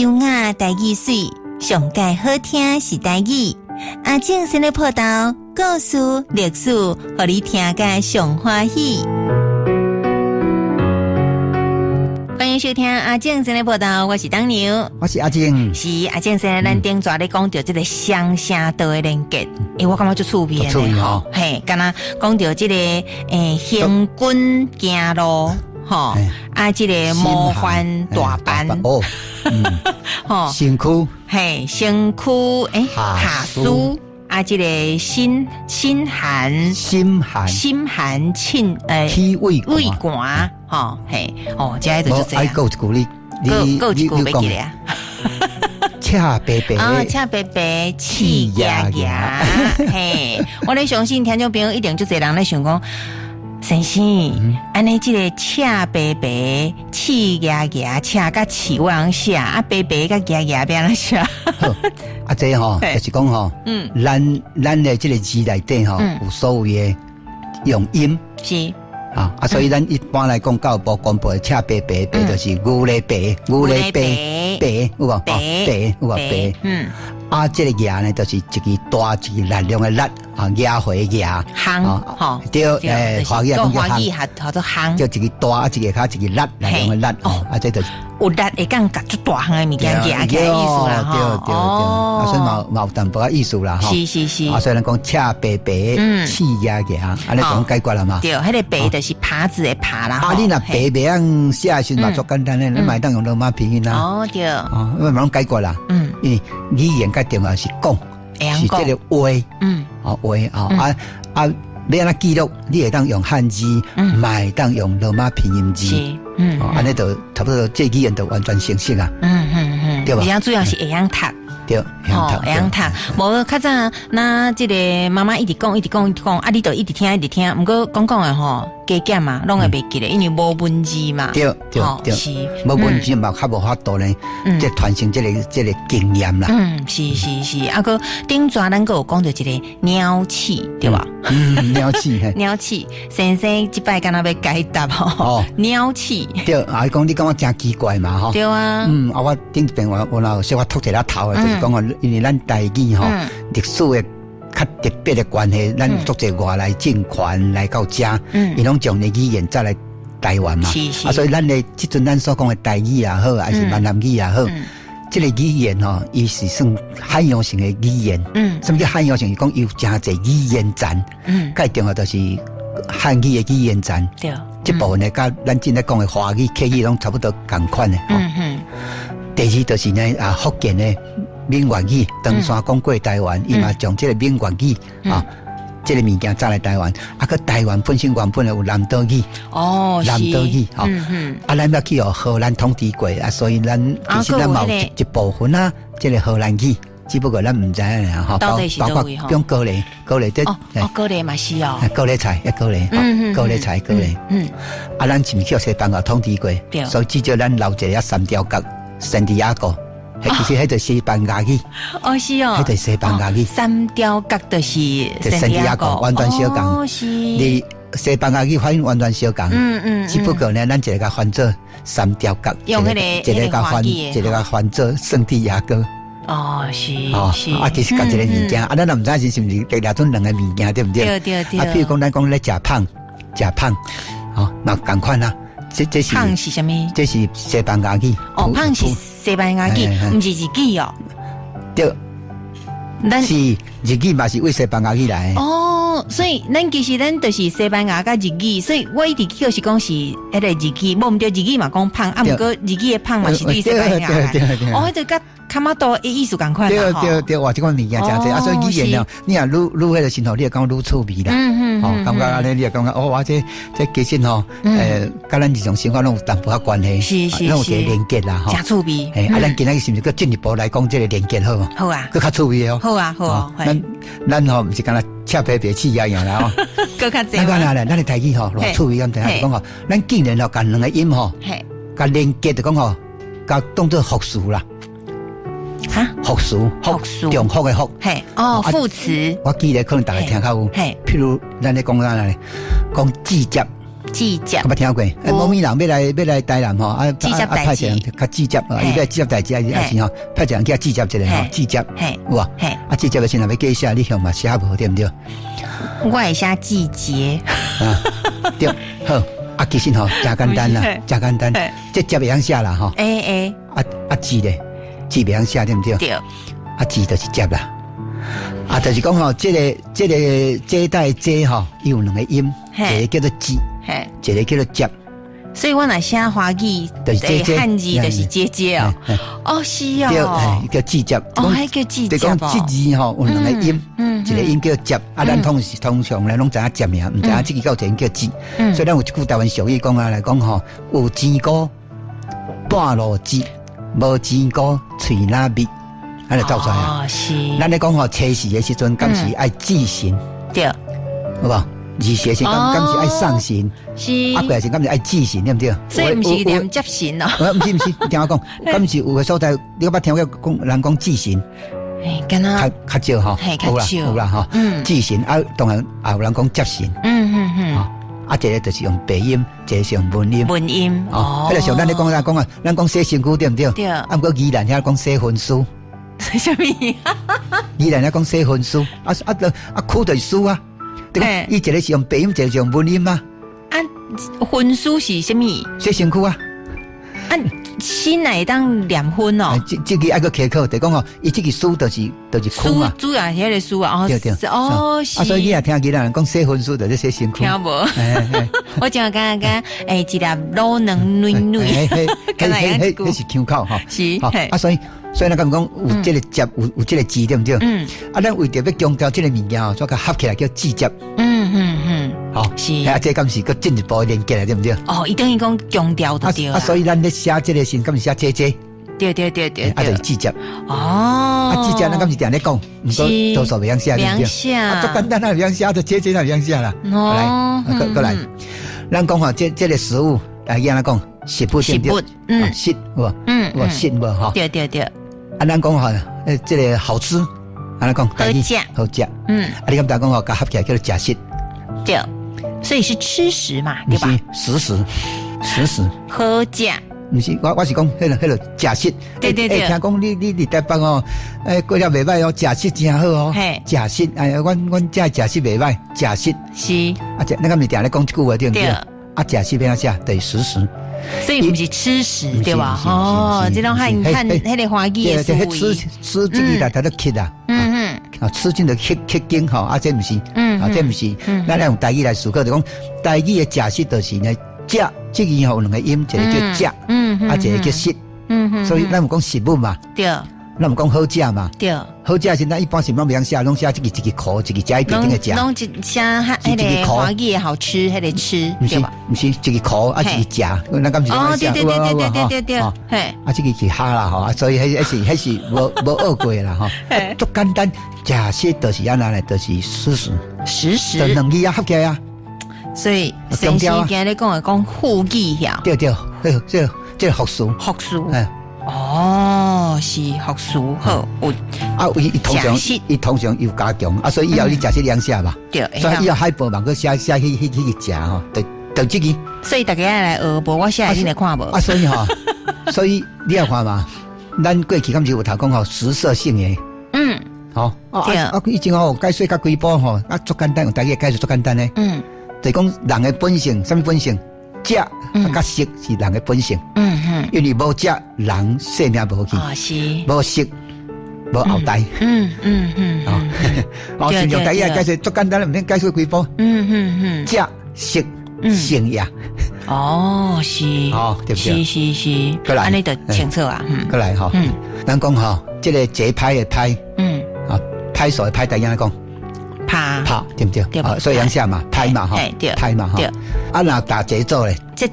优雅台语水，上界好听是台语。阿正先来报道故事历史，互你听个上欢喜。欢迎收听阿正先来报道，我是当牛，我是阿正，是阿正先来。咱顶抓咧讲到这个乡下道的连结，我感觉就趣味嘞吼，嘿，敢若讲到这个行军行路。吼，这个魔幻大班哦，吼，身躯嘿，身躯下书这个心寒气胃寒，吼嘿，这就这样。还有一句你讲的啊，恰白白，恰白白，气压压，嘿，我咧相信听众朋友一定就这人咧想讲。先生，安尼这个恰白白，气压压，恰甲气我人写，白白甲压压边人写。这吼，就是讲吼，咱的这个字内底吼，有所谓的用音是所以咱一般来讲，教育部公布的恰白白白就是牛咧白，牛咧白白，有无？白有无？白，这个牙呢，就是一个大一个力量的力牙回牙，行对，华语讲行，叫做行，就一个大一个卡一个力量的力，这就是有力会讲甲足大项的物件夹起来意思啦，对，所以嘛有淡薄仔意思啦，是，所以咱讲恰白白，气压牙，安尼讲解决了嘛？对，迄个白就是耙子的耙啦，你若白白样写的时嘛足简单咧，咱嘛当用罗马拼音啦，对，因为嘛解决啦，因为语言较重要是讲，是这个话，话要安怎记录？你会当用汉字，嘛会当用罗马拼音字，安尼就差不多，这语言就完全成熟啊，对吧？比较主要是会晓读。对，会晓读。无较早，那这个妈妈一直讲，你就一直听，不过讲的吼，加减嘛，拢会袂记咧，因为无文字嘛。对，是无文字嘛，较无法度咧，即传承这个经验啦。是，个顶抓咱个有讲到一个鸟气，对吧？鸟气，先生这摆敢若要解答吼。鸟气，对，讲你感觉真奇怪嘛吼。对啊。我顶一遍我若小可吐一下头的，就是讲因为咱台语吼历史的较特别的关系，咱做者外来政权来到遮，伊拢将的语言再来台湾嘛，所以咱的即阵咱所讲的台语也好，还是闽南语也好，这个语言吼，伊是算罕用型的语言。什么叫罕用型？讲有真侪语言站，介重要就是汉语的语言站。对，这部分呢，甲咱今仔讲的华语、客语拢差不多同款的。第二就是呢，福建的闽粤语，唐山讲过台湾，伊嘛将这个闽粤语这个物件载来台湾，个台湾本身原本有南岛语，南岛语，咱要去荷兰统治过所以咱其实咱有一部分这个荷兰语，只不过咱唔知啦，包括用高丽这高丽嘛是高丽菜，高丽菜，咱是唔去西班牙统治过，所以至少咱留一个三条角，圣地亚哥。其实迄个西班牙语，是迄个西班牙语，三条角就是圣地亚哥，完全相共。你西班牙语反应完全相共，只不过呢，咱一个甲翻做三条角，用迄个一个甲翻做圣地亚哥。是，其实甲一个物件，咱也唔知是唔是两种两个物件，对不对？对。譬如讲咱讲咧食胖，那同款啦。这是胖是什么？这是西班牙语。胖是西班牙语，不是日语哦。对，是日语嘛是为西班牙语来。所以咱其实咱就是西班牙甲日语，所以我一直就是讲是迄个日语，无毋对日语嘛讲胖，不过日语的胖嘛是对西班牙。迄个甲卡马多意思共款啦。对，哇，这款物件真侪，所以语言你若愈迄个心头，你也讲愈趣味啦。感觉安尼你也感觉我这其实甲咱日常生活拢有淡薄仔关系，是，拢有一个连结啦，真趣味。咱今仔日是毋是佮进一步来讲这个连结好嘛？好啊，佮较趣味哦。好啊。咱毋是干那恰白白气样啦吼，佮较济。咱的台语吼，偌趣味咁，就讲咱竟然甲两个音吼，甲连结就讲甲当做复数啦。复数，重复的复，副词。我记得可能大家听较有，譬如咱咧讲啥咧，讲季节，记接，有冇聽過？某咪人要來台南吼，記接代志，較記接，伊要記接代志，還是吼派一人叫記接一個吼，記接，有啊，記接嘅時候要記寫，你向嘛寫無對唔對？我會寫季節，對，好，其實吼真簡單啦，真簡單，即接袂曉寫啦吼，字咧，字袂曉寫對唔對？對，字就是接啦。就是講吼，這代這吼，有兩個音，一個叫做字，一個叫做接。所以我若寫華語，漢字就是姐姐哦。哦，是哦。叫字接。哦，還叫字接。就講這字吼有兩個音，一個音叫接，咱通常咧攏知影接名，唔知影這個到底叫字。所以咱有一句台灣俗語講啊來講吼，有錢哥半路舌，無錢哥喙哪密。咱就走出來啊！是，咱咧講吼，初時嘅時陣，敢是愛祭神，對，好無？二時嘅時敢是愛上神，是，過來時敢是愛祭神，對唔對？所以唔是念接神咯。唔是，聽我講，敢是有個所在，你捌聽過講人講祭神？跟啊，較少吼，有啦吼，祭神啊，當然也有人講接神，一個就是用鼻音，一個是用文音，哦，迄個上咱咧講啊，咱講洗身軀對唔對？對，啊，不過宜蘭遐講洗婚書。什麼？伊人咧講洗婚書，軀就是書啊。伊一個是用鼻音，一個是用文音啊。婚書是什麼？洗身軀啊。先來當念婚哦。這個愛個開口，就講哦，伊這個書就是書嘛。主要係個書啊。對。哦，所以你也聽伊人講洗婚書，就是洗身軀。聽無？我淨係剛剛一粒老嫩女女，跟那樣子。那是腔口哈。是。所以咱咁講有這個接，有這個字對唔對？咱為着要強調這個物件哦，所以合起來叫字接。好，是。這咁是個進一步連結來對唔對？哦，伊等於講強調就對啦。所以咱咧寫這個先，咁是寫姐。對。就是字接。哦。字接咱咁是定咧講，唔過多數袂曉寫對唔對？做簡單那袂曉寫，就姐那袂曉寫啦。來，過來，咱講吼，這個食物，安怎講？食物對唔對？食，我食無哈。對。咱講吼，這個好吃，安怎講？好食。你咁大講吼，甲合起來叫做食食。對，所以是吃食嘛，對吧？食食。好食。唔是，我是講迄個食食。對。聽講你台北哦，過了袂歹哦，食食真好哦。食食，阮這食食袂歹，食食。是。咱咁咪定咧講一句話對唔對？食食變下對食食。所以不是吃食對吧？哦，這種漢迄個華語嘅思維，吃這個大家都吸啊，吃進就吸經吼，這唔是，這唔是，咱用台語來思考就講，台語嘅食食就是呢，食這個有兩個音，一個叫食，一個叫食，所以咱唔講食物嘛，對，咱唔講好食嘛，對，好食是咱一般是攏袂曉寫，攏寫這個口，一個加一邊嘅食，攏一寫迄個華語嘅好吃，迄個吃，對吧？唔是，一個口啊，一個食，咱咁是講寫，對，嘿，這個是哈啦吼，所以迄是無學過啦吼，足簡單，食食就是安那咧，就是食食，就兩字啊合起來啊，所以先時間咧講副語呀，對，這個學術，哦，是學術好，伊通常有加強啊，所以以後你食些兩寫嘛，對，所以以後海報嘛，佢寫迄個食吼，就這個，所以大家來學，無我寫你來看無，所以吼，所以你要看嘛，咱過去咁是有頭講吼，實色性嘅，好，以前吼解說較幾波吼，足簡單，用大家解說足簡單咧，就講人嘅本性，什麼本性？食甲食是人嘅本性，因為無食人性命無好去，無食無後代，盡量第一解釋足簡單，唔免解釋幾波，食食性也，是，對不對？是，過來，安尼就清楚啊，過來吼，咱講吼，這個節拍嘅拍，拍手嘅拍，大家講。拍對唔對？所以樣寫嘛，拍嘛，拍嘛，啊，那打節奏咧，節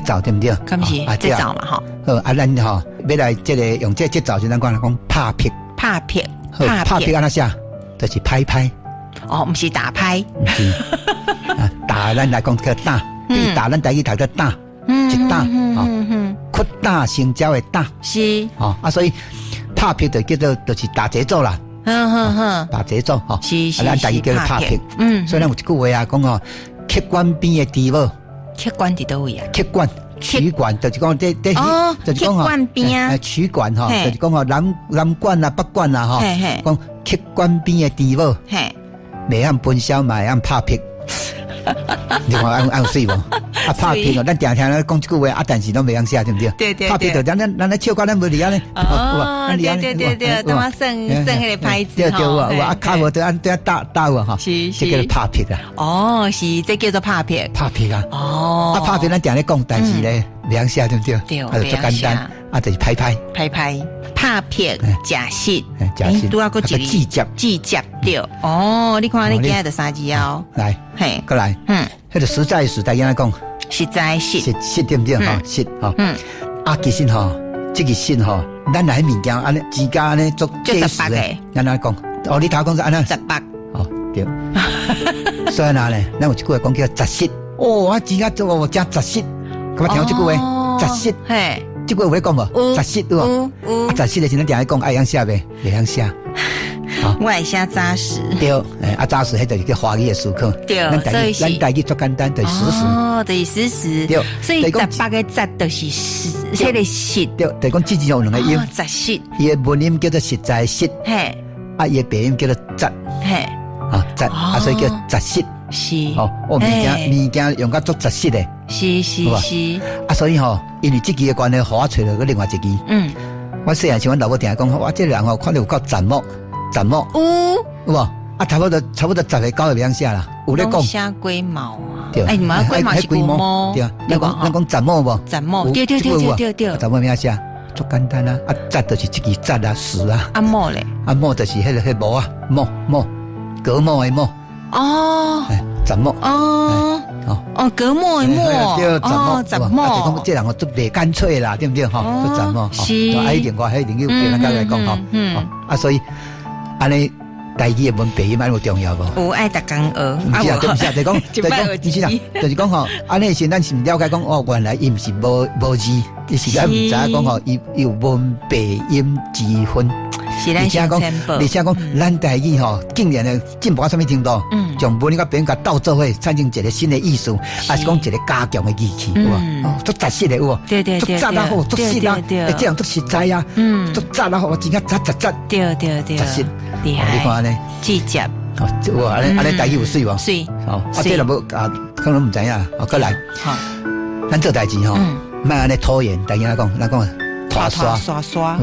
奏對唔對？咁是節奏嘛，哈。咱吼要來這個用這節奏就咱講拍劈，拍劈安那寫，就是拍。哦，唔是打拍，唔是，打咱來講叫打，打咱第一頭叫打，一打，擴大成交嘅打，是，所以拍劈就叫做就是打節奏啦。打節奏吼，咱第二叫做拍劈，所以咱有一句話啊，講客觀邊嘅豬母，血管伫倒位啊？血管。曲管就是讲就是讲管边啊，曲管吼，就是讲吼南管啊、北管啊吼，讲血管边的猪母，未按分销，嘛会按拍皮，你看按水无？啊拍皮哦，咱常听咧讲这句话啊，但是拢未晓写，对不对？对对，拍皮就咱咧笑管咱无离啊咧，对，等我算迄个牌子对啊卡无得按打啊哈，这叫拍皮啊。哦，是这叫做拍皮，拍皮啊。哦，啊拍皮咱常咧讲，但是咧未晓写，对不对？对，啊就简单，啊就是拍拍皮假湿，拄啊个一个指甲对。哦，你看你今日就3字哦，来，嘿，过来，迄个实在是大家讲。实在实对不对哈？实哈，啊其实哈，这个实哈，咱来物件安尼指甲安尼做计时诶，咱来讲，哦，你头讲是安尼18，哦对，所以呢，咱有一句话讲叫杂实，哦，我指甲做我加杂实，咁啊听这句话，杂实，嘿，这句话有讲无？杂实对无？啊杂实的时阵，定来讲爱样写袂，袂样写。我会写扎实，对，啊扎实，迄就是叫华语的思考。对，所以咱台语做简单，就是实时。哦，就是实时。对，所以18个杂就是实，迄个实。对，就是讲之前有两个音，杂实。伊的文音叫做实在实，嘿，啊伊的鼻音叫做杂，嘿，啊杂，啊所以叫杂实。是。哦，物件用甲做杂实的。是。啊，所以吼，因为这支的关系，互我找到个另外一支。我细汉时，阮老母定讲，我这个人吼，看到有够杂木。有无？啊，差不多10个9个袂晓写啦。有咧讲写龟毛啊？对，唔系龟毛是龟毛。对啊，咱讲杂木无？杂木，对。杂木咩写？足简单啊！啊，杂就是这个杂啊，实啊。啊木咧？啊木就是迄个木啊，木隔木的木。哦。杂木。哦，隔木的木。对，杂木。啊，就讲这人哦，都袂干脆啦，对不对？哈，都杂木。是。啊，一定有别人家来讲哈。啊，所以。安尼，台语的文笔蛮有重要无？有爱逐工学，不是，就讲，不是啦，就是讲吼，安尼先咱是了解讲哦，原来伊毋是无字，伊是咱毋知影讲吼，伊有文笔音字分。是咱先全部。而且讲，咱台语吼，竟然呢进步到什么程度？将文甲别人甲斗做伙，产生一个新的意思，还是讲一个加强的语气，有无？足杂实的有无？对，足杂啊好，足实啊，这样足实在啊，足杂啊好，真个杂。对，杂实。厉害，你看呢？指甲，哇，安尼台语有水无？水，哦，啊，这若无啊，可能唔知影，哦，过来，好，咱做代志吼，莫安尼拖延，大家讲，咱讲刷，是吧？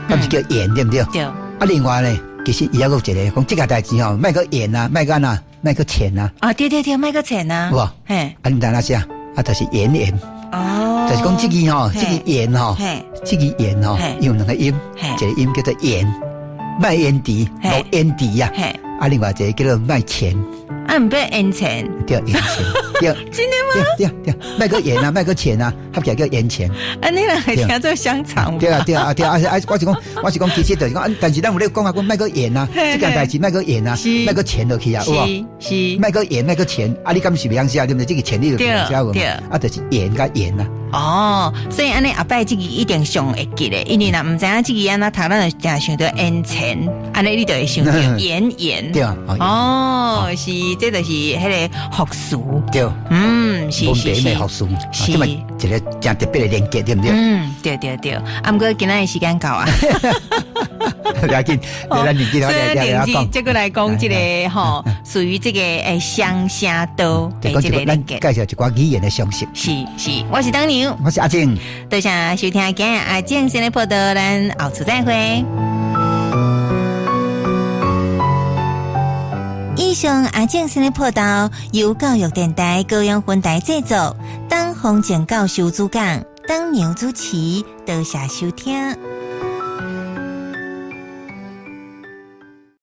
咁是叫延，对不对？对。啊，另外呢，其实伊还有一个，讲这个代志吼，莫个延啊，莫个哪，莫个钱啊。啊，对，莫个钱啊。哇，嘿，啊，你知哪些啊？啊，就是延。哦。就是讲这个吼，这个延吼，这个延吼，有两个音，一个音叫做延。卖烟蒂，无烟蒂呀，啊，另外一个叫做卖钱，啊，唔要烟钱，对，烟钱，对，真的吗？对，卖个盐啊，卖个钱啊，合起来叫烟钱。啊，你若会听做香肠？对啊，我是讲，其实就是讲，但是咱有咧讲啊，讲卖个盐啊，这件代志卖个盐啊，卖个钱落去啊，有无？是，卖个盐，卖个钱，啊，你敢是袂晓写对不对？这个钱你就袂晓写无？啊，就是盐甲盐啊。哦，所以安尼阿伯这个一定上会记咧，因为若唔知影这个安那读，咱就定想到烟钱，安尼你就会想到盐。对啊。哦，是，这就是迄个学术。对。是。文笔的学术，是嘛？一个真特别的连接，对不对？对。啊，不过今仔的时间到啊。要紧，咱年纪大点讲，这个来讲，这个吼，属于这个乡下刀的这个连接。介绍一寡语言的常识。是，我是当牛，我是阿静。多谢收听今日阿静先来报道，咱后次再会。以上阿静先来报道由教育电台高雄分台制作，当洪建教授主讲，当牛主持，多谢收听。